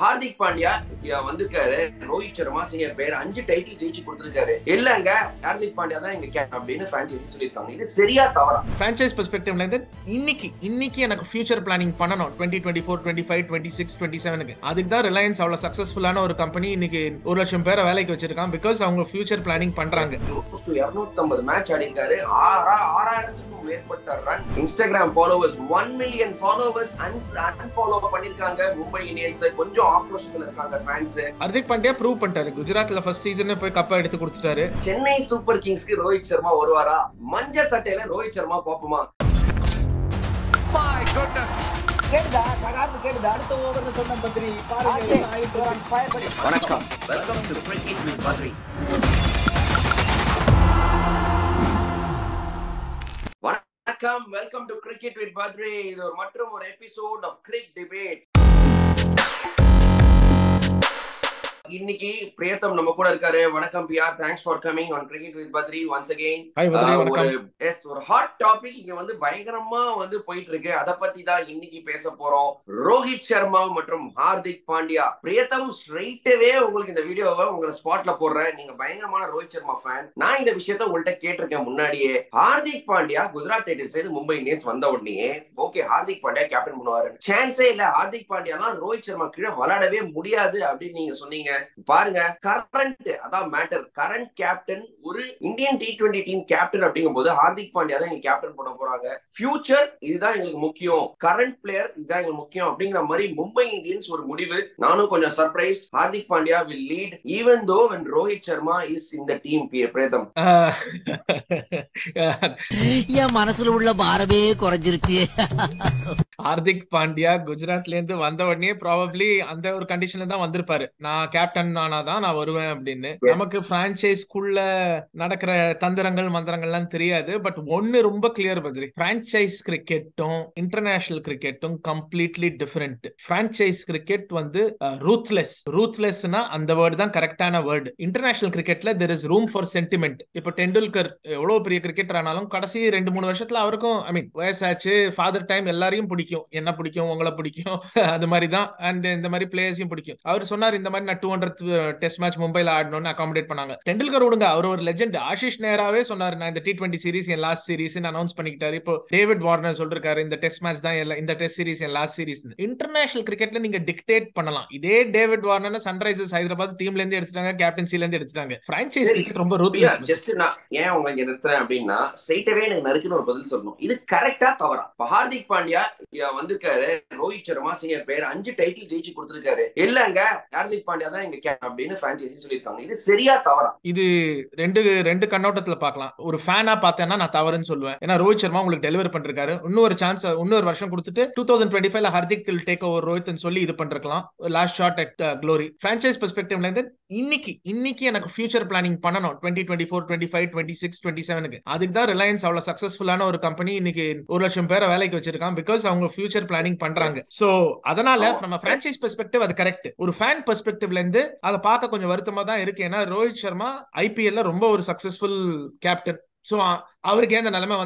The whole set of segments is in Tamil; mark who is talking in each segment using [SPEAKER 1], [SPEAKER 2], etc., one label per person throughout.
[SPEAKER 1] ஹார்திக் பாண்டியா வந்திருக்காரு, ரோஹித் சர்மா சீனியர் பேர் 5 டைட்டில் ஜெயிச்சு கொடுத்திருக்காரு. இல்லங்க ஹார்திக் பாண்டியா தான் எங்க கேப்டன் அப்படின்னு பிரான்சைசி சொல்லிருக்காங்க. இது சரியா தவறா?
[SPEAKER 2] பிரான்சைஸ் பெர்ஸ்பெக்டிவ்ல இருந்து இன்னைக்கு எனக்கு ஃபியூச்சர் பிளானிங் பண்ணணும் 2024, 25, 26, 27க்கு. அதுக்கு தான் ரிலையன்ஸ் அவ்வளவு சக்சஸ்ஃபுல்லான ஒரு கம்பெனி இன்னைக்கு 1 லட்சம் பேரை வேலைக்கு வச்சிருக்கான். பிகாஸ் அவங்க ஃபியூச்சர் பிளானிங் பண்றாங்க.
[SPEAKER 1] 250 மேட்ச் ஆடிருக்காரு, 6000க்கும் மேற்பட்ட run. Instagram followers 1 million followers unfollow பண்ணிருக்காங்க. மும்பை இந்தியன்ஸ் கொஞ்சம் ஆக்ரோஷத்துல இருக்காங்க ஃபேன்ஸ்.
[SPEAKER 2] ஹார்திக் பாண்டியா ப்ரூவ் பண்ணிட்டாரு. குஜராத்ல ஃபர்ஸ்ட் சீசன்ல போய் கப்பை எடுத்து கொடுத்துட்டாரு.
[SPEAKER 1] சென்னை சூப்பர் கிங்ஸ்க்கு ரோஹித் சர்மா வருவாரா? மஞ்ச சட்டையில ரோஹித் சர்மா பாப்போமா? வணக்கம், welcome to cricket with Badri. வணக்கம், welcome to cricket with Badri. இது மற்றும் ஒரு எபிசோட் ஆஃப் கிரிக் டிபேட். இன்னைக்கு பிரியத்தம் நம்ம கூட இருக்காரு. வணக்கம் PR, thanks for coming on cricket with Badri once again. ஒரு ஹாட் டாபிக் இங்க பயங்கரமா போயிட்டு இருக்கு. அத பத்தி தான் இன்னைக்கு பேச போறோம். ரோஹித் சர்மா மற்றும் ஹார்திக் பாண்டியா. பிரியத்தம், ஸ்ட்ரைட்டாவே உங்களுக்கு இந்த வீடியோவை உங்களை ஸ்பாட்ல போடுறேன். நீங்க பயங்கரமான ரோஹித் சர்மா ஃபேன். நான் இந்த விஷயத்த உங்கள்கிட்ட கேட்டிருக்கேன் முன்னாடியே. ஹார்திக் பாண்டியா குஜராத் டைட்டன்ஸ் செய்து மும்பை இந்தியன்ஸ் வந்த உடனே ஓகே ஹார்திக் பாண்டியா கேப்டன் பண்ணுவாரு, சான்ஸே இல்ல, ஹார்திக் பாண்டியா தான் ரோஹித் சர்மா கீழே விளையாடவே முடியாது அப்படின்னு நீங்க சொன்னீங்க. பாருங்க, கரண்ட் அதான் மேட்டர். கரண்ட் கேப்டன் ஒரு இந்தியன் T20 டீம் கேப்டன் அப்படிங்கும் போது ஹார்திக் பாண்டியா தான் எங்க கேப்டன் பண்ண போறாங்க. ஃபியூச்சர் இதுதான் எங்களுக்கு முக்கியம், கரண்ட் பிளேயர் இதுதான் எங்களுக்கு முக்கியம் அப்படிங்கிற மாதிரி மும்பை இந்தியன்ஸ் ஒரு முடிவு. நானும் கொஞ்சம் surprise. Hardik Pandya will lead even though when Rohit Sharma is in the team. பிரேதம்,
[SPEAKER 3] என் மனசுல உள்ள பாரமே குறைஞ்சிருச்சு.
[SPEAKER 2] ஹார்திக் பாண்டியா குஜராத்ல இருந்து வந்த உடனே ப்ராபப்ளி அந்த ஒரு கண்டிஷன்ல தான் வந்திருப்பாரு. நான் கேப்டன் ஆனாதான் நான் வருவேன் அப்படின்னு. நமக்கு பிரான்சைஸ்க்குள்ள நடக்கிற தந்திரங்கள் மந்திரங்கள்லாம் தெரியாது. பட் ஒன்னு ரொம்ப கிளியர் பத்ரி, பிரான்சைஸ் கிரிக்கெட்டும் இன்டர்நேஷனல் கிரிக்கெட்டும் கம்ப்ளீட்லி டிஃபரெண்ட். பிரான்சைஸ் கிரிக்கெட் ரூத்லெஸ்னா அந்த வேர்டு தான் கரெக்டான வேர்டு. இன்டர்நேஷனல் கிரிக்கெட்ல there is room for sentiment. இப்ப டெண்டுல்கர் எவ்வளவு பெரிய கிரிக்கெட்டர் ஆனாலும் கடைசி 2-3 வருஷத்துல அவருக்கும் வயசாச்சு, ஃபாதர் டைம், எல்லாரையும் பிடிக்கும். என்ன பிடிக்கும், உங்களை பிடிக்கும், அது மாதிரி தான். அண்ட் இந்த மாதிரி பிளேயர்ஸையும் பிடிக்கும். அவர் சொன்னார் இந்த மாதிரி நான் 200th டெஸ்ட் மேட்ச் மும்பைல ஆடணும்னு அகாமடேட் பண்ணாங்க. டெண்டுல்கர் விடுங்க, அவர் ஒரு லெஜெண்ட். ஆஷிஷ் நேராவே சொன்னாரு நான் இந்த T20 சீரிஸ் என் லாஸ்ட் சீரிஸ் அனௌன்ஸ் பண்ணிக்கிட்டாரு. இப்போ டேவிட் வார்னர் சொல்றாரு இந்த டெஸ்ட் மேட்ச் தான் இந்த டெஸ்ட் சீரிஸ் என் லாஸ்ட் சீரிஸ். இன்டர்நேஷனல் கிரிக்கெட்ல நீங்க டிக்டேட் பண்ணலாம். இதே டேவிட் வார்னர் சன்ரைசர்ஸ் ஹைதராபாத் டீம்ல இருந்து எடுத்துட்டாங்க, கேப்டன்சில இருந்து எடுத்துட்டாங்க. பிரான்சைஸ் கிரிக்கெட் ரொம்ப ரூத்லெஸ்.
[SPEAKER 1] ஜஸ்ட் நான் ஏன் உங்களுக்கு நிறுத்துறேன் அப்படின்னா, ஸ்ட்ரைட்டாவே எனக்கு நறுக்குன்னு ஒரு பதில் சொல்லணும். இது கரெக்டா தவறா? ஹார்திக் பாண்டியா வந்திருக்காரு, ரோஹித் சர்மா சீனியர் பேர் 5 டைட்டில் ஜெயிச்சு கொடுத்திருக்காரு. இல்லங்க ஹார்திக் பாண்டியா தான் எங்க கேப்டன் அப்படின்னு பிரான்சைசி சொல்லிருக்காங்க. இது சரியா தவறா? இது
[SPEAKER 2] ரெண்டு கண்ணோட்டத்துல பார்க்கலாம். ஒரு ஃபேனா பார்த்தேன்னா நான் தவறுன்னு சொல்லுவேன். ஏன்னா ரோஹித் சர்மா உங்களுக்கு டெலிவர் பண்ணிருக்காரு. இன்னொரு சான்ஸ், இன்னொரு வருஷம் கொடுத்துட்டு 2025ல Hardik will take over Rohit சொல்லி இது பண்ணிருக்கலாம். Last shot at glory. Franchise பெர்ஸ்பெக்டிவ்ல இருந்து இன்னைக்கு எனக்கு ஃபியூச்சர் பிளானிங் பண்ணணும் 2024, 25, 26, 27க்கு. அதுக்கு தான் ரிலையன்ஸ் அவ்வளவு சக்சஸ்ஃபுல்லான ஒரு கம்பெனி இன்னைக்கு 1 லட்சம் பேரை வேலைக்கு வச்சிருக்கான். பிகாஸ் அவங்க ஃபியூச்சர் பிளானிங் பண்றாங்க. சோ அதனால நம்ம பிரான்சைஸ் பெர்ஸ்பெக்டிவ் அது கரெக்ட். ஒரு ஃபேன் பெர்ஸ்பெக்டிவ்ல இருந்து அதை பார்க்க கொஞ்சம் வருத்தமா தான் இருக்கு. ஏன்னா ரோஹித் சர்மா IPLல ரொம்ப ஒரு சக்சஸ்ஃபுல் கேப்டன். சோ அவருக்கு ஏன் நிலைமை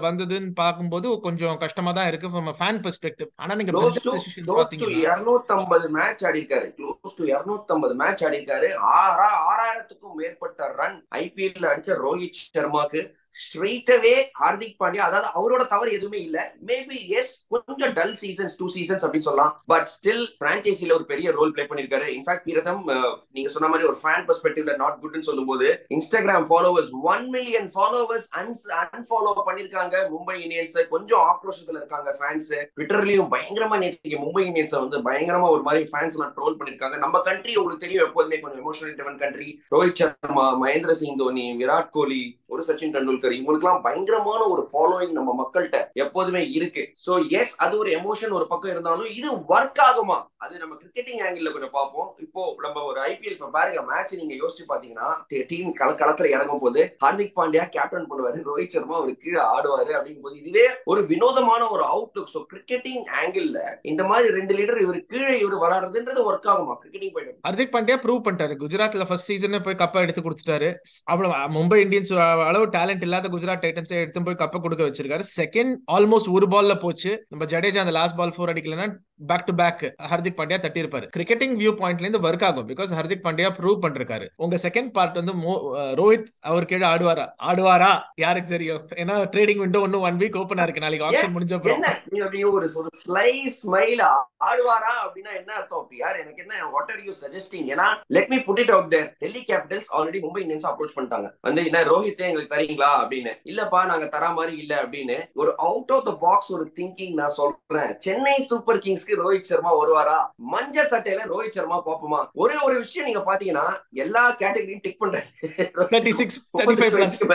[SPEAKER 2] வந்ததுன்னு பார்க்கும்போது கொஞ்சம் கஷ்டமா தான் இருக்கு ஃப்ரம் ஃபேன் பெர்ஸ்பெக்டிவ். ஆனா நீங்க
[SPEAKER 1] 250 மேட்ச் ஆடிருக்காரு, க்ளோஸ் டு 250 மேட்ச் ஆடிருக்காரு. 6000க்கும் மேற்பட்ட ரன் IPLல அடிச்ச ரோஹித் சர்மாக்கு ஸ்ட்ரெயிட்டாவே ஹார்திக் பாண்டியா, அதாவது அவரோட தவறு எதுவுமே இல்ல. மேபி எஸ் கொஞ்சம் டல் சீசன்ஸ் 2 சீசன்ஸ் அப்படின்னு சொல்லலாம். பட் ஸ்டில் பிரான்சைசில ஒரு பெரிய ரோல் பிளே பண்ணிருக்காரு. இன்ஃபேக்ட் பிரதம், நீங்க சொன்ன மாதிரி ஒரு ஃபேன் பெர்ஸ்பெக்டிவ்ல நாட் குட்னு சொல்லும்போது Instagram followers 1 million followers unfollow பண்ணிருக்காங்க. மும்பை இந்தியன்ஸ் கொஞ்சம் ஆக்ரோஷத்துல இருக்காங்க ஃபேன்ஸ். ட்விட்டர்லயும் பயங்கரமா நேத்து மும்பை இந்தியன்ஸ் பயங்கரமா ஒரு மாதிரி ஃபேன்ஸ் எல்லாம் ட்ரோல் பண்ணிருக்காங்க. நம்ம கண்ட்ரி உங்களுக்கு தெரியும் எப்போதுமே கொஞ்சம் எமோஷனல் டிவன் கண்ட்ரி. ரோஹித் சர்மா, மகேந்திர சிங் தோனி, விராட் கோலி, ஒரு சச்சின் டெண்டுல்கர், இவங்களுக்குலாம் பயங்கரமான ஒரு ஃபாலோயிங் நம்ம மக்கள்கிட்ட எப்போதுமே இருக்கு. சோ எஸ், அது ஒரு எமோஷன் ஒரு பக்கம் இருந்தாலும் இது ஒர்க் ஆகுமா? அது நம்ம கிரிக்கெட்டிங் ஆங்கிள் கொஞ்சம் பார்ப்போம். இப்போ நம்ம ஒரு IPL பாருங்க மேட்ச் நீங்க யோசிச்சு பாத்தீங்கன்னா, டீம் களத்துல இறங்கும் போது ஹார்திக் பாண்டியா கேப்டன் பண்ணுவாரு, ரோஹித் சர்மா அவரு கீழே ஆடுவாரு அப்படிங்கும் போது இதுவே ஒரு வினோதமான ஒரு அவுட்லுக். சோ கிரிக்கெட்டிங் ஆங்கிள் இந்த மாதிரி 2 லீடர் இவரு கீழே இவரு விளையாடுறதுன்றது ஒர்க் ஆகுமா கிரிக்கெட்டிங் போயிட்டு?
[SPEAKER 2] ஹார்திக் பாண்டியா ப்ரூவ் பண்ணிட்டாரு. குஜராத்ல ஃபர்ஸ்ட் சீசன்ல போய் கப்பை எடுத்து கொடுத்துட்டாரு. அவ்வளவு மும்பை இந்தியன்ஸ் அளவு டேலண்ட் இல்லாத குஜராத் டைட்டன்ஸை எடுத்து போய் கப்ப கொடுக்க வச்சிருக்காரு. செகண்ட் ஆல்மோஸ்ட் ஒரு பால்ல போச்சு. நம்ம ஜடேஜா அந்த லாஸ்ட் பால் 4 அடிக்கலன்னா back to back Hardik Pandya தட்டி இருப்பாரு. கிரிக்கெட்டிங் வியூ பாயிண்ட்ல இருந்து ஒர்க் ஆகும். பிகாஸ் ஹர்திக் பாண்டியா ப்ரூவ் பண்ணிருக்காரு. உங்க செகண்ட் பார்ட் வந்து ரோஹித் அவர் கீழே ஆடுவாரா யாருக்கு தெரியும். ஏன்னா ட்ரேடிங் விண்டோ இன்னும் 1 வீக் ஓபனா இருக்கு. நாளைக்கு ஆப்ஷன் முடிஞ்ச அப்புறம்
[SPEAKER 1] ஒரு ஸ்லைஸ் ஸ்மைல் ஆடுவாரா அப்படின்னா என்ன அர்த்தம் பிஆர்? எனக்கு என்ன, வாட் ஆர் யூ சஜஸ்டிங்? ஏன்னா let me put it out there. Delhi Capitals already Mumbai Indians approach பண்ணிட்டாங்க. வந்து என்ன ரோஹித் எங்களுக்கு தரீங்களா அப்படின்னு. இல்லப்பா நாங்க தர மாதிரி இல்ல அப்படின்னு ஒரு அவுட் ஆஃப் த பாக்ஸ் ஒரு திங்கிங் நான் சொல்றேன். சென்னை சூப்பர் கிங்ஸ்க்கு ரோஹித் சர்மா வருவாரா? மஞ்ச சட்டையில ரோஹித் சர்மா பாப்போமா? ஒரே ஒரு விஷயம் நீங்க பாத்தீங்கன்னா எல்லா கேட்டகரியும் டிக் பண்றாரு.
[SPEAKER 2] 35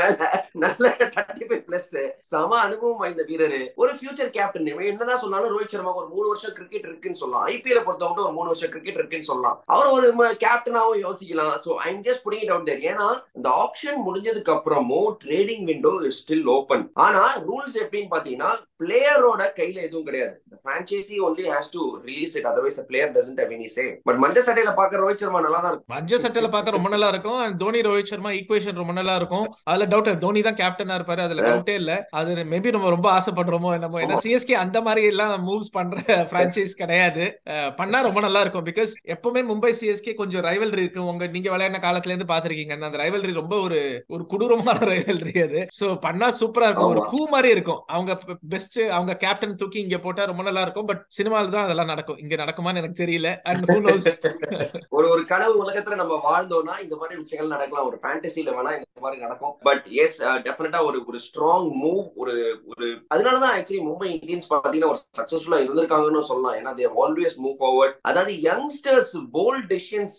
[SPEAKER 1] நல்ல 35+ சம அனுபவம் வாய்ந்த வீரர், ஒரு ஃபியூச்சர் கேப்டன். என்னதான் சொன்னாலும் ரோஹித் சர்மாக்கு ஒரு 3 வருஷம் கிரிக்கெட் இருக்குன்னு சொல்லலாம். ஐபிஎல் பொறுத்தவரை ஒரு 3 வருஷம் கிரிக்கெட் இருக்குன்னு சொல்லலாம். அவர் ஒரு கேப்டனாவும் யோசிக்கலாம். So I am just putting it out there. ஏன்னா இந்த ஆக்ஷன் முடிஞ்சதுக்கு அப்புறமும் trading window is still open. ஆனா ரூல்ஸ் எப்படின்னு பாத்தீங்கன்னா பிளேயரோட கையில எதுவும் கிடையாது. The franchisee only has to release it, otherwise the player doesn't have any say. But மஞ்ச சட்டையில பாக்குற ரோஹித் சர்மா நல்லா தான் இருக்கும்.
[SPEAKER 2] மஞ்ச சட்டையில பாக்க ரொம்ப நல்லா இருக்கும். தோனி ரோஹித் சர்மா ஈக்குவேஷன் ரொம்ப நல்லா இருக்கும். அதுல டவுட், தோனி தான் கேப்டனா இருப்பாரு, அதுல டவுட்டே இல்ல. அது மேபி நம்ம ரொம்ப ஆசைப்படுறோமோ என்னமோ. ஏன்னா சிஎஸ்கே அந்த மாதிரி எல்லாம் மூவ்ஸ் பண்ற பிரான்சைஸ் கிடையாது. பண்ணா ரொம்ப நல்லா இருக்கும். பிகாஸ் எப்பவுமே மும்பை சிஎஸ்கே கொஞ்சம் ரைவல்ரி இருக்கு. நீங்க விளையாடின காலத்துல இருந்து பாத்திருக்கீங்க. அந்த ரைவல்ரி ரொம்ப ஒரு கொடூரமான ரைவல்ரி அது. சோ பண்ணா சூப்பரா இருக்கும். ஒரு கூ மாதிரி இருக்கும். அவங்க பெஸ்ட், அவங்க கேப்டன் தூக்கி இங்க போட்டா ரொம்ப நல்லா இருக்கும். பட் சினிமால தான் அதெல்லாம் நடக்கும். இங்க நடக்குமான்னு எனக்கு தெரியல. And who knows.
[SPEAKER 1] ஒரு கனவு உலகத்துல நம்ம வாழ்ந்தோம்னா இந்த மாதிரி விஷயங்கள் நடக்கலாம். ஒரு ஃபேண்டசில வேணா இந்த மாதிரி நடக்கும். பட் எஸ், டெஃபினட்டா ஒரு ஸ்ட்ராங் மூவ். ஒரு அதனாலதான் ஆக்சுவலி மும்பை இந்தியன்ஸ் பாத்தீங்கன்னா ஒரு சக்சஸ்ஃபுல்லா இருந்திருக்காங்கன்னு சொல்லலாம். ஏன்னா they always move forward. அதாவது யங்ஸ்டர்ஸ் போல்ட் டிசிஷன்ஸ்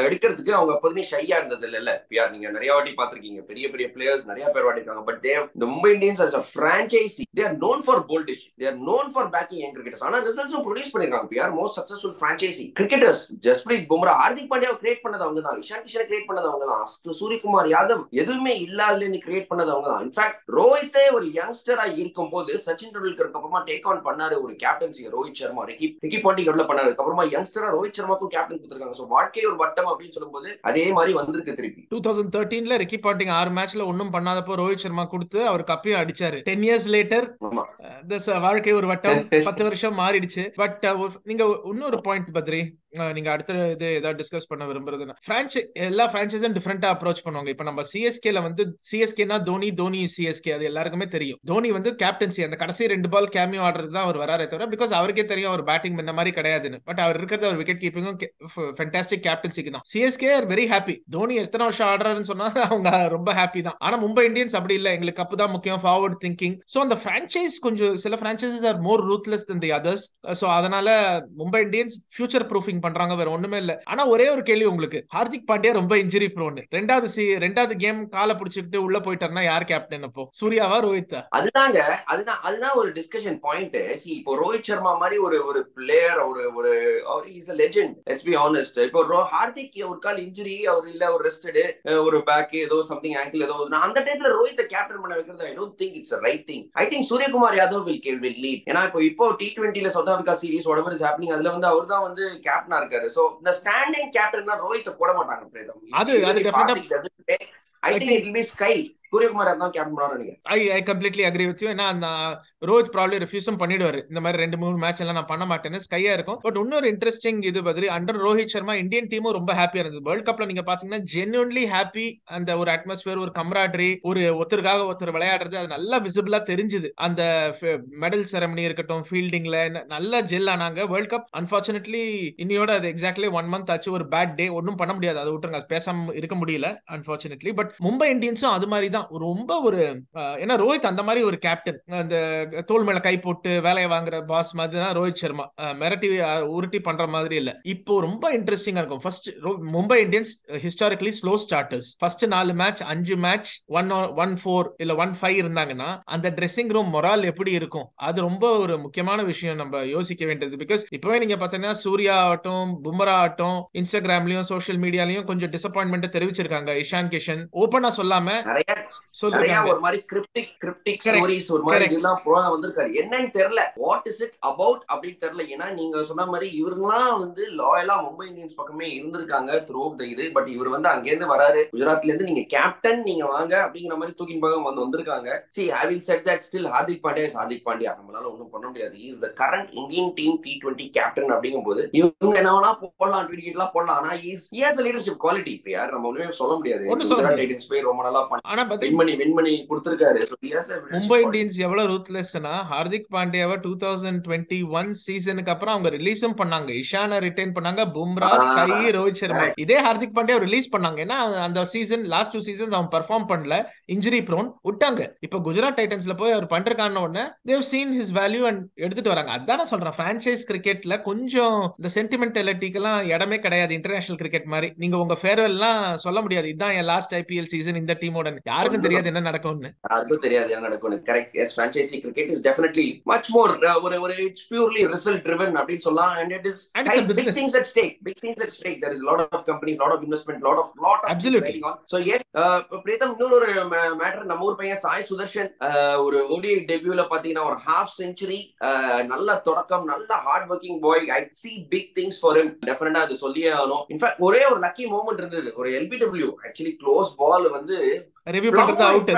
[SPEAKER 1] எடுக்கிறதுக்கு அவங்க எப்போதுமே ஷையா இருந்தது இல்ல. பிஆர் நீங்க நிறைய வாட்டி பாத்திருக்கீங்க. பெரிய பெரிய பிளேயர்ஸ் நிறைய பேர் வாட்டிருக்காங்க. But the Mumbai Indians as a franchisee, they are known for bold decisions. They are known for backing young cricketers. ஆனா ரிசல்ட்ஸும் ப்ரொடியூஸ் பண்ணிருக்காங்க. பிஆர் most successful franchisee cricketers. Jasprit Bumrah, Hardik பாண்டியாவை கிரியேட் பண்ணது அவங்க தான். இஷான் கிஷனை கிரியேட் பண்ணது அவங்க தான். சூரியகுமார் யாதவ் எதுவுமே இல்லாதல இருந்து கிரியேட் பண்ணது அவங்க தான். இன்ஃபேக்ட் ரோஹித்தே ஒரு யங்ஸ்டரா இருக்கும் போது சச்சின் டெண்டுல்கருக்கு அப்புறமா டேக் ஆன் பண்ணாரு ஒரு captaincy. Rohit Sharma Ricky Ponting develop பண்ணாரு. அப்புறமா யங்ஸ்டரா ரோஹித் சர்மாக்கும் கேப்டன் கொடுத்திருக்காங்க. சோ வாழ்க்கை ஒரு வட்டம் அப்படின்னு சொல்லும்போது அதே மாதிரி வந்திருக்கு. திருப்பி
[SPEAKER 2] 2013ல ரிக்கி பாண்டிங் 6 மேட்ச்ல ஒன்னும் பண்ணாதப்போ ரோஹித் சர்மா கொடுத்து அவர் கப்பையும் அடிச்சாரு. 10 years later வாழ்க்கை ஒரு வட்டம். 10 வருஷம் மாறிடுச்சு. பட் நீங்க இன்னொரு பாயிண்ட் பத்ரி, நீங்க அடுத்த இது ஏதாவது டிஸ்கஸ் பண்ண விரும்புறதுன்னா, எல்லா பிரான்சைஸும் டிஃபரெண்டா அப்ரோச் பண்ணுவாங்க. இப்ப நம்ம சிஎஸ்கேல வந்து சிஎஸ்கேனா தோனி சிஎஸ்கே அது எல்லாருக்குமே தெரியும். தோனி வந்து கேப்டன்சி அந்த கடைசி 2 பால் கேமியோ ஆடுறதுக்கு தான் அவர் வராரே தவிர, பிகாஸ் அவருக்கே தெரியும் அவர் பேட்டிங் பண்ண மாதிரி கிடையாதுன்னு. பட் அவர் இருக்கிறது அவர் விக்கெட் கீப்பிங்கும் ஃபேண்டாஸ்டிக் கேப்டன்சிக்கு தான். CSK are very happy. Dhoni எத்தனை வருஷம் ஆடுறாருன்னு சொன்னா அவங்க ரொம்ப ஹாப்பி தான். ஆனா மும்பை இந்தியன்ஸ் அப்படி இல்ல. எங்களுக்கு கப்பு தான் முக்கியம், ஃபார்வர்ட் திங்கிங். சோ அந்த பிரான்சைஸ் கொஞ்சம் சில franchises are more ruthless than the others. So அதனால மும்பை இந்தியன்ஸ் ஃபியூச்சர் ப்ரூஃபிங் பண்றாங்க, வேற ஒண்ணுமே இல்ல. ஆனா ஒரே ஒரு கேள்வி உங்களுக்கு, ஹார்திக் பாண்டியா ரொம்ப இன்ஜுரி ப்ரோன். ரெண்டாவது கேம் காலை பிடிச்சிட்டு உள்ள போயிட்டாருன்னா யார் கேப்டன் அப்போ? சூர்யாவா ரோஹித்தா?
[SPEAKER 1] அதுதான் ஒரு டிஸ்கஷன் பாயிண்ட். இப்போ ரோஹித் சர்மா மாதிரி ஒரு பிளேயர், ஒரு is a legend, let's be honest. இப்போ ஹார்திக் ஒரு கால் இன்ஜுரி, அவர் இல்ல ஒரு ரெஸ்டட், ஒரு பேக் ஏதோ சம்திங் ஆங்கிள் ஏதோ, அந்த டைம்ல ரோஹித்தை கேப்டன் பண்ண வைக்கிறது I don't think it's a right thing. I think Suryakumar Yadav will lead. ஏன்னா இப்போ T20ல south Africa series whatever is happening, அதுல வந்து அவர் தான் வந்து கேப்டனா இருக்காரு. சோ இந்த ஸ்டாண்டிங் கேப்டன்னா ரோஹித்தை போட மாட்டாங்க.
[SPEAKER 2] அது டெஃபினட்டா
[SPEAKER 1] I think it will be Sky. Suryakumar தான் கேப்டன் பண்ணாரு நினைக்கிறேன்.
[SPEAKER 2] I completely agree with you. ஏன்னா ரோஹித் ப்ராப்ளி ரெஃப்யூஸும் பண்ணிடுவாரு. இந்த மாதிரி 2-3 மேட்ச் எல்லாம் நான் பண்ண மாட்டேன்னு ஸ்கையா இருக்கும். பட் இன்னொரு இன்ட்ரெஸ்டிங் இது பதிரி, அண்டர் ரோஹித் சர்மா இந்தியன் டீமும் ரொம்ப ஹாப்பியா இருந்தது. வேர்ல்ட் கப்ல நீங்க பாத்தீங்கன்னா ஜென்யூன்லி ஹாப்பி. அந்த ஒரு அட்மாஸ்பியர், ஒரு கம்ராட்ரி, ஒரு ஒருத்தருக்காக ஒருத்தர் விளையாடுறது, அது நல்லா விசிபிளா தெரிஞ்சுது. அந்த மெடல் செரமனி இருக்கட்டும், ஃபீல்டிங்ல நல்லா ஜெல் ஆனாங்க. வேர்ல்ட் கப் அன்பார்ச்சுனேட்லி இன்னையோட அது எக்ஸாக்ட்லி 1 month ஆச்சு. ஒரு பேட் டே, ஒன்னும் பண்ண முடியாது. அதை விட்டுருங்க, பேசாம இருக்க முடியல அன்பார்ச்சுனேட்லி. பட் மும்பை இந்தியன்ஸும் அது மாதிரி தான் ரொம்ப ஏன்னா ரோஹித் அந்த மாதிரி ஒரு கேப்டன், அந்த தோல் மேல கை போட்டு வேலையை வாங்குற பாஸ் மாதிரி தான் ரோஹித் சர்மா. மிரட்டி உருட்டி பண்ற மாதிரி இல்ல. இப்போ ரொம்ப இன்ட்ரெஸ்டிங்கா இருக்கும். First Mumbai Indians historically slow starters. First 4 match 5 match 1-4 இல்ல 1-5 இருந்தாங்கன்னா அந்த ட்ரெஸ்ஸிங் ரூம் மொரால் எப்படி இருக்கும்? அது ரொம்ப ஒரு முக்கியமான விஷயம் நம்ம யோசிக்க வேண்டியது. பிகாஸ் இப்பவே நீங்க பாத்தீங்கன்னா சூர்யா ஆகட்டும், பும்ரா ஆகட்டும், இன்ஸ்டாகிராம்லயும் சோசியல் மீடியாலயும் கொஞ்சம் டிசப்பாயின்மெண்ட் தெரிவிச்சிருக்காங்க. இஷான் கிஷன் ஓபனா சொல்லாம
[SPEAKER 1] நிறைய
[SPEAKER 2] சொல்லிருக்காங்க.
[SPEAKER 1] ஒரு மாதிரி கிரிப்டிக் ஸ்டோரிஸ் ஒரு மாதிரி இதெல்லாம் போல வந்திருக்காரு. என்னன்னு தெரியல, வாட் இஸ் இட் அபவுட் அப்படின்னு தெரியல. ஏன்னா நீங்க சொன்ன மாதிரி இவங்கலாம் வந்து லாயலா மும்பை இந்தியன்ஸ் பக்கமே இருந்திருக்காங்க த்ரூ த இது. பட் இவர் வந்து அங்கேருந்து வராரு, குஜராத்ல இருந்து நீங்க கேப்டன் நீங்க வாங்க அப்படிங்கிற மாதிரி தூக்கின் பாகம் வந்திருக்காங்க. See, having said that, still Hardik Pandya is Hardik Pandya. நம்மளால ஒன்றும் பண்ண முடியாது. He is the current Indian team T20 captain அப்படிங்கும்போது இவங்க என்ன வேணா போடலாம், ட்வீட்லாம் போடலாம். ஆனா he has a leadership quality. இப்ப யார் நம்ம ஒண்ணுமே சொல்ல முடியாது. குஜராத் டைட்டன்ஸ் போய் ரொம்ப நல்லா வின் கொடுத்திருக்காரு.
[SPEAKER 2] மும்பை இந்தியன்ஸ் எவ்வளவு ரூத்லெஸ்னா, ஹார்திக் பாண்டியாவை 2021 சீசனுக்கு அப்புறம் அவங்க ரிலீஸும் பண்ணாங்க. இஷானை ரிட்டைன் பண்ணாங்க, பும்ரா, ஸ்கை, ரோஹித் சர்மா. இதே ஹார்திக் பாண்டியா ரிலீஸ் பண்ணாங்க. ஏன்னா அந்த சீசன் லாஸ்ட் 2 சீசன்ஸ் அவன் பெர்ஃபார்ம் பண்ணல, இன்ஜுரி ப்ரோன், விட்டாங்க. இப்ப குஜராத் டைட்டன்ஸ்ல போய் அவர் பண்றதுக்கான உடனே they've seen his value and எடுத்துட்டு வராங்க. அதான சொல்றேன், பிரான்சைஸ் கிரிக்கெட்ல கொஞ்சம் இந்த சென்டிமெண்டலிட்டிக்கெல்லாம் இடமே கிடையாது. இன்டர்நேஷனல் கிரிக்கெட் மாதிரி நீங்க உங்க ஃபேர்வெல்லாம் சொல்ல முடியாது. இதுதான் என் லாஸ்ட் ஐபிஎல் சீசன் இந்த டீமோட. யாருக்கும் தெரியாது என்ன நடக்கும்னு.
[SPEAKER 1] யாருக்கும் தெரியாது என்ன நடக்கும். Correct. Yes, franchise cricket is definitely much more ஒரு இட்ஸ் பியூர்லி ரிசல்ட் ட்ரிவன் அப்படின்னு சொல்லலாம். and it is big things at stake. There is a lot of companies, lot of investment, lot of
[SPEAKER 2] absolutely
[SPEAKER 1] going on. So yes, Pritam, இன்னொரு மேட்டர், நம்ம ஊர் பையன் சாய் சுதர்ஷன் ஒரு ODI டெபியூல பாத்தீங்கன்னா ஒரு ஹாஃப் செஞ்சுரி, நல்ல தொடக்கம், நல்ல hard working bye. I see big things for him. டெஃபினட்டா அது சொல்லியே ஆகணும். இன்ஃபேக்ட் ஒரே ஒரு லக்கி மொமெண்ட் இருந்தது, ஒரு LBW ஆக்சுவலி க்ளோஸ் பால் வந்து
[SPEAKER 2] ரிவ்யூ பண்றது அவுட்.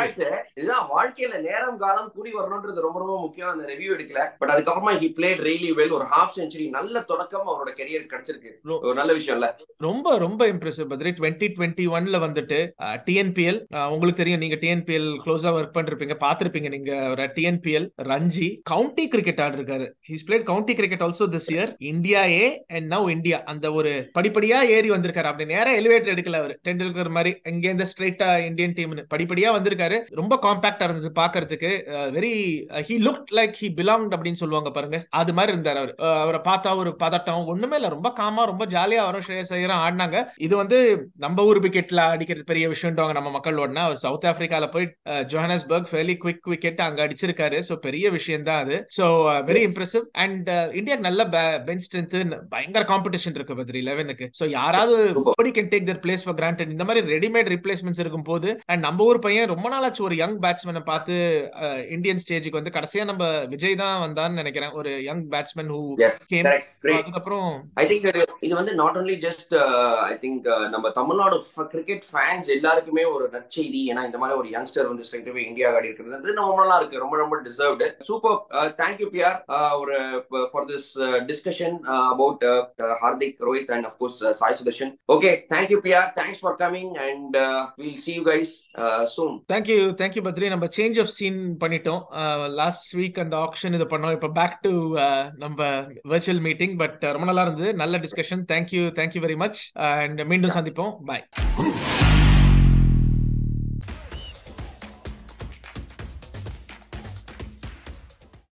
[SPEAKER 1] இதுதான் வாழ்க்கையில நேரம் காலம் கூடி வரணும்ன்றது ரொம்ப ரொம்ப முக்கியம். அந்த ரிவ்யூ எடுக்கல, பட் அதுக்கப்புறமா he played really well. ஒரு ஹாஃப் செஞ்சுரி, நல்ல தொடக்கம் அவரோட கரியர் கிடைச்சிருக்கு. ஒரு நல்ல விஷயம் இல்ல? ரொம்ப
[SPEAKER 2] ரொம்ப இம்ப்ரெசிவ் பத்ரி. 2021ல வந்துட்டு TNPL, உங்களுக்கு தெரியும், நீங்க TNPL க்ளோஸா ஒர்க் பண்ணிருப்பீங்க, பாத்திருப்பீங்க நீங்க. ஒரு TNPL ரஞ்சி கவுண்டி கிரிக்கெட் ஆடி இருக்காரு. he's played county cricket also this year. India A and now India, அந்த ஒரு படிப்படியா ஏறி வந்திருக்காரு. அப்படி நேரா எலிவேட்டர் எடுக்கல அவர், டெண்டுல்கர் மாதிரி இங்க இருந்து ஸ்ட்ரைட்டா இந்தியன் டீம் படிப்படியா வந்திருக்காரு. ரொம்ப காம்பாக்டா இருந்தது பாக்குறதுக்கு. Very he looked like he belonged அப்படின்னு சொல்லுவாங்க பாருங்க, அது மாதிரி இருந்தார் அவர். அவரை பார்த்தா ஒரு பதட்டம் ஒண்ணுமே இல்ல, ரொம்ப காமா, ரொம்ப ஜாலியா வரும். ஸ்ரேயஸ் ஐயரும் ஆடினாங்க. இது வந்து நம்ம ஊர் விக்கெட்ல அடிக்கிறது பெரிய விஷயம் நம்ம மக்களோட. அவர் சவுத் ஆப்பிரிக்கால போய் ஜோஹானஸ்பர்க் ஃபெர்லி குவிக் விக்கெட் அங்க அடிச்சிருக்காரு. சோ பெரிய விஷயம் தான் அது. So very impressive. And India நல்ல பெஞ்ச் ஸ்ட்ரென்த், பயங்கர காம்படிஷன் இருக்கு பத்ரி 11க்கு. சோ யாராவது nobody can take their place for granted. இந்த மாதிரி ரெடிமேட் ரிப்ளேஸ்மெண்ட்ஸ் இருக்கும் போது, அண்ட் நம்ம ஊர் பையன் ரொம்ப நாளாச்சு ஒரு யங் பேட்ஸ்மேனை பார்த்து இந்தியன் ஸ்டேஜுக்கு வந்து. கடைசியா நம்ம விஜய் தான் வந்தான்னு நினைக்கிறேன், ஒரு யங் பேட்ஸ்மேன் who came. அதுக்கப்புறம் ஐ திங்க் இது வந்து not only just I think நம்ம தமிழ்நாடு கிரிக்கெட் ஃபேன்ஸ் எல்லாருக்குமே ஒரு நற்செய்தி. ஏன்னா இந்த மாதிரி ஒரு யங்ஸ்டர் வந்து ஸ்ட்ரைட் அவே இந்தியா ஆடி இருக்கிறது ரொம்ப நல்லா இருக்கு, ரொம்ப ரொம்ப டிசர்வ்டு. சூப்பர். தேங்க்யூ பிஆர் ஒரு for this discussion about Hardik, Rohit and of course Sai Sudarshan. Okay, thank you PR, thanks for coming and we'll see you guys soon. Thank you Badri. நம்ம சேஞ்ச் ஆஃப் சீன் பண்ணிட்டோம். லாஸ்ட் வீக் அந்த ஆக்ஷன் இது பண்ணோம், இப்போ பேக் டு நம்ம வர்ச்சுவல் மீட்டிங். பட் ரொம்ப நல்லா இருந்தது, நல்ல discussion. Thank you very much. And மீண்டும் சந்திப்போம். பாய்.